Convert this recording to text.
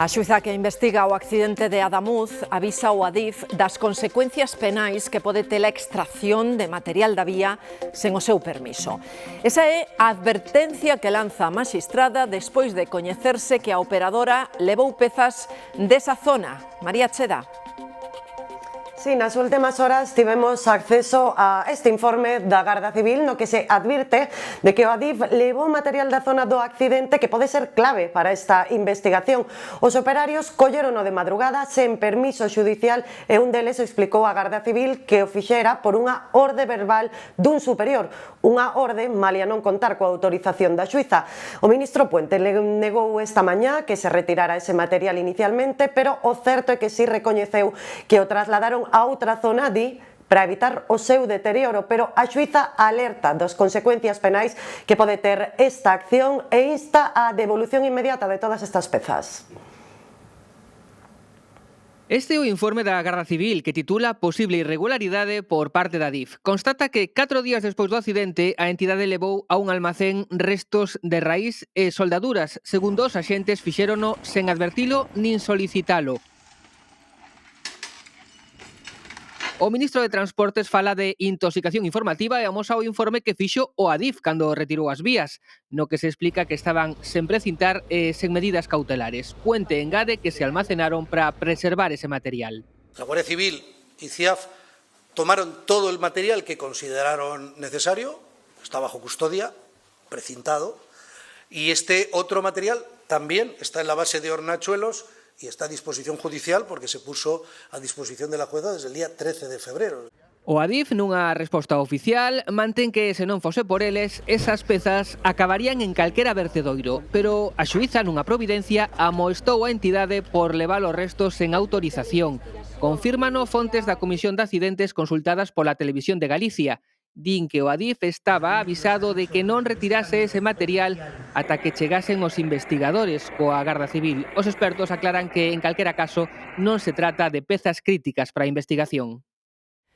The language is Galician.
A xuíza que investiga o accidente de Adamuz avisa ao Adif das consecuencias penais que pode ter a extracción de material da vía sen o seu permiso. Esa é a advertencia que lanza a maxistrada despois de coñecerse que a operadora levou pezas desa zona. María Cheda. Sí, nas últimas horas tivemos acceso a este informe da Garda Civil no que se advirte de que o Adif levou material da zona do accidente que pode ser clave para esta investigación. Os operarios collerono de madrugada sen permiso xudicial e un deles explicou a Garda Civil que o fixera por unha orde verbal dun superior, unha orde malia non contar coa autorización da xuíza. O ministro Puente negou esta mañá que se retirara ese material inicialmente, pero o certo é que si recoñeceu que o trasladaron a outra zona para evitar o seu deterioro, pero a xuíza alerta das consecuencias penais que pode ter esta acción e insta a devolución inmediata de todas estas pezas. Este é o informe da Garda Civil que titula Posible irregularidade por parte da Adif. Constata que 4 días despois do accidente a entidade levou a un almacén restos de raíz e soldaduras. Segundo os axentes fixérono sen advertilo nin solicitalo. O ministro de Transportes fala de intoxicación informativa e amosa o informe que fixo o Adif cando retirou as vías, no que se explica que estaban sen precintar e sen medidas cautelares. Puente engade que se almacenaron para preservar ese material. La Guardia Civil y CIAF tomaron todo el material que consideraron necesario, está bajo custodia, precintado, y este otro material también está en la base de Hornachuelos y está a disposición judicial porque se puso a disposición de la jueza desde el día 13 de febrero. O Adif, nunha resposta oficial, mantén que se non fose por eles, esas pezas acabarían en calquera vertedoiro, pero a xuíza nunha providencia amoestou a entidade por levar os restos sen autorización. Confírmano fontes da Comisión de Accidentes consultadas pola Televisión de Galicia. Din que o Adif estaba avisado de que non retirase ese material ata que chegasen os investigadores coa Garda Civil. Os expertos aclaran que, en calquera caso, non se trata de pezas críticas para a investigación.